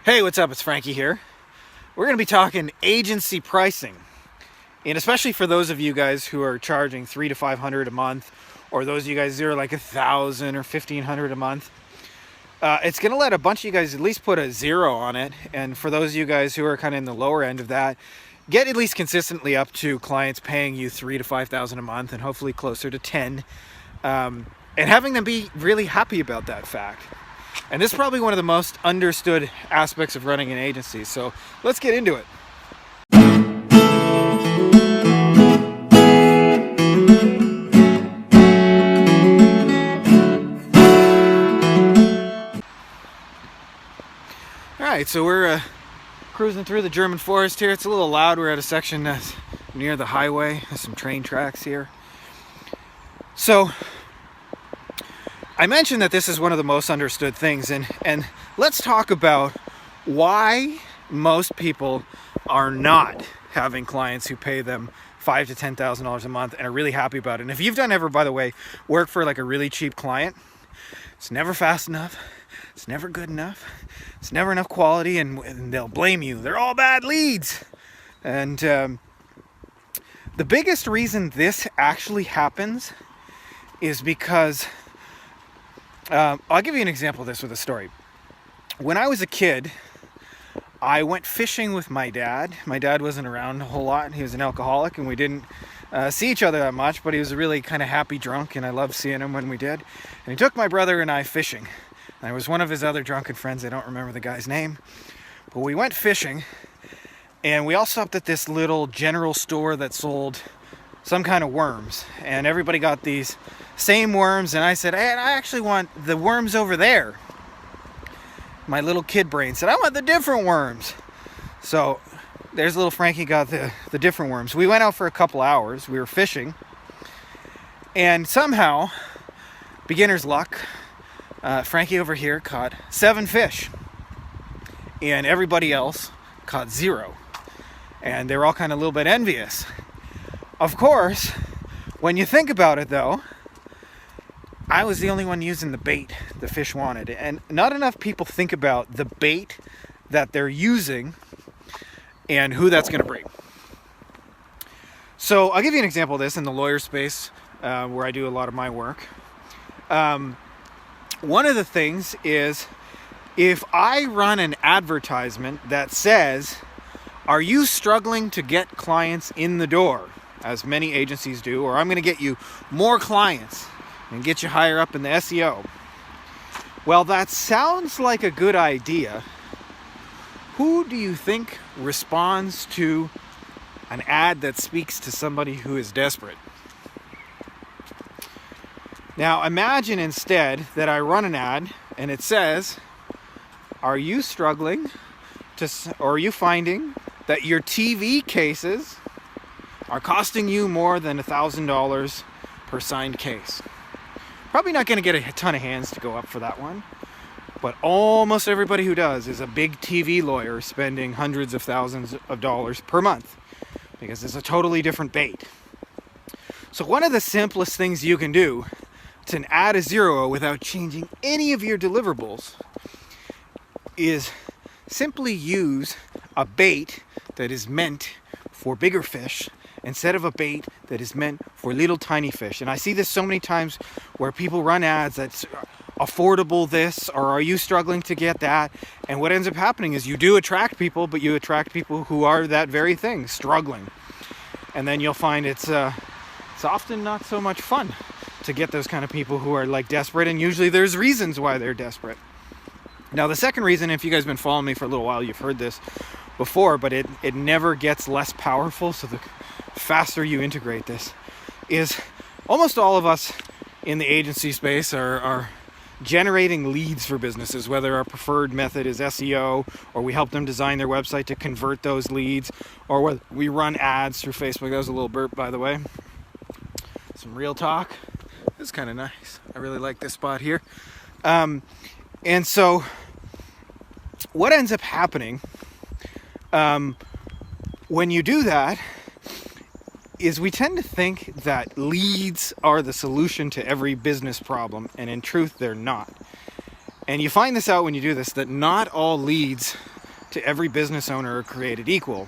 Hey, what's up? It's Frankie here. We're going to be talking agency pricing, and especially for those of you guys who are charging $300 to $500 a month, or those of you guys who are like $1,000 or $1,500 a month. It's going to let a bunch of you guys at least put a zero on it, and for those of you guys who are kind of in the lower end of that, get at least consistently up to clients paying you $3,000 to $5,000 a month, and hopefully closer to 10, and having them be really happy about that fact. And this is probably one of the most understood aspects of running an agency. So let's get into it. All right, so we're cruising through the German forest here. It's a little loud. We're at a section that's near the highway. There's some train tracks here. So I mentioned that this is one of the most understood things, and let's talk about why most people are not having clients who pay them $5,000 to $10,000 a month and are really happy about it. And if you've done ever, by the way, work for like a really cheap client, it's never fast enough, it's never good enough, it's never enough quality, and they'll blame you. They're all bad leads. And the biggest reason this actually happens is because I'll give you an example of this with a story. When I was a kid, I went fishing with my dad. My dad wasn't around a whole lot. He was an alcoholic, and we didn't see each other that much, but he was a really kind of happy drunk, and I loved seeing him when we did. And he took my brother and I fishing. And I was one of his other drunken friends. I don't remember the guy's name. But we went fishing, and we all stopped at this little general store that sold some kind of worms. And everybody got these same worms, and I said, hey, I actually want the worms over there. My little kid brain said, I want the different worms. So there's little Frankie got the different worms. We went out for a couple hours. We were fishing, and somehow, beginner's luck, Frankie over here caught 7 fish, and everybody else caught 0. And they were all kind of a little bit envious. Of course, when you think about it though, I was the only one using the bait the fish wanted, and not enough people think about the bait that they're using and who that's going to bring. So I'll give you an example of this in the lawyer space where I do a lot of my work. One of the things is if I run an advertisement that says, are you struggling to get clients in the door, as many agencies do, or I'm going to get you more clients and get you higher up in the SEO. Well, that sounds like a good idea. Who do you think responds to an ad that speaks to somebody who is desperate? Now, imagine instead that I run an ad and it says, are you struggling or are you finding that your TV cases are costing you more than $1,000 per signed case? Probably not going to get a ton of hands to go up for that one, but almost everybody who does is a big TV lawyer spending hundreds of thousands of dollars per month, because it's a totally different bait. So one of the simplest things you can do to add a 0 without changing any of your deliverables is simply use a bait that is meant for bigger fish instead of a bait that is meant for little tiny fish. And I see this so many times where people run ads that's affordable this, or are you struggling to get that? And what ends up happening is you do attract people, but you attract people who are that very thing, struggling. And then you'll find it's often not so much fun to get those kind of people who are like desperate, and usually there's reasons why they're desperate. Now, the second reason, if you guys have been following me for a little while, you've heard this before, but it never gets less powerful, so the faster you integrate this, is almost all of us in the agency space are generating leads for businesses, whether our preferred method is SEO, or we help them design their website to convert those leads, or whether we run ads through Facebook. That was a little burp, by the way. Some real talk. This is kind of nice. I really like this spot here. And so what ends up happening when you do that is we tend to think that leads are the solution to every business problem, and in truth, they're not. And you find this out when you do this, that not all leads to every business owner are created equal.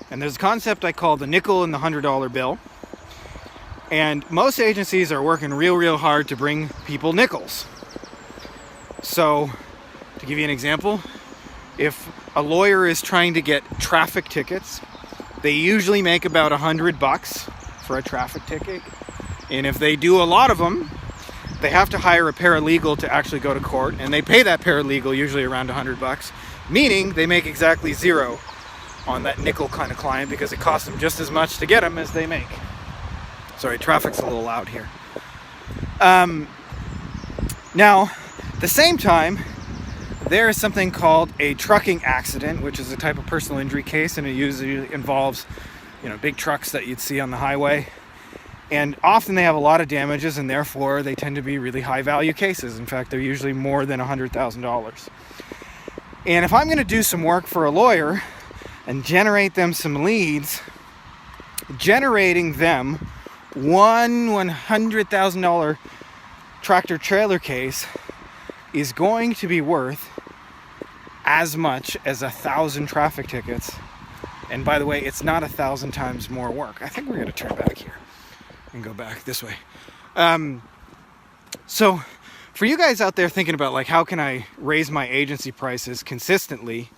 And there's a concept I call the nickel and the $100 bill. And most agencies are working real hard to bring people nickels. So, to give you an example, if a lawyer is trying to get traffic tickets, they usually make about $100 for a traffic ticket. And if they do a lot of them, they have to hire a paralegal to actually go to court, and they pay that paralegal usually around $100, meaning they make exactly zero on that nickel kind of client because it costs them just as much to get them as they make. Sorry, traffic's a little loud here. Now, at the same time, there is something called a trucking accident, which is a type of personal injury case, and it usually involves, big trucks that you'd see on the highway. And often they have a lot of damages, and therefore they tend to be really high value cases. In fact, they're usually more than $100,000. And if I'm going to do some work for a lawyer and generate them some leads, generating them one $100,000 tractor trailer case is going to be worth as much as 1,000 traffic tickets. And by the way, it's not 1,000 times more work. I think we're going to turn back here and go back this way. So for you guys out there thinking about how can I raise my agency prices consistently,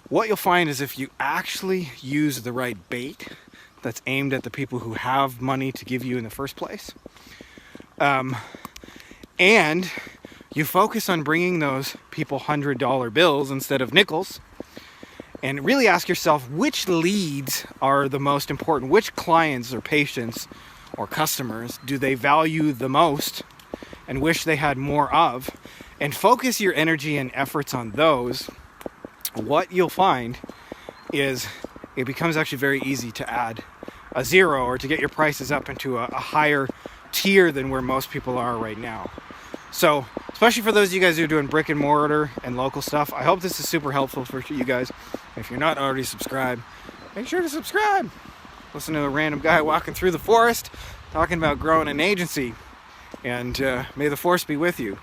what you'll find is if you actually use the right bait that's aimed at the people who have money to give you in the first place, and you focus on bringing those people $100 bills instead of nickels, and really ask yourself which leads are the most important, which clients or patients or customers do they value the most and wish they had more of, and focus your energy and efforts on those. What you'll find is it becomes actually very easy to add a zero or to get your prices up into a higher tier than where most people are right now. So, especially for those of you guys who are doing brick and mortar and local stuff, I hope this is super helpful for you guys. If you're not already subscribed, make sure to subscribe. Listen to a random guy walking through the forest talking about growing an agency. And may the force be with you.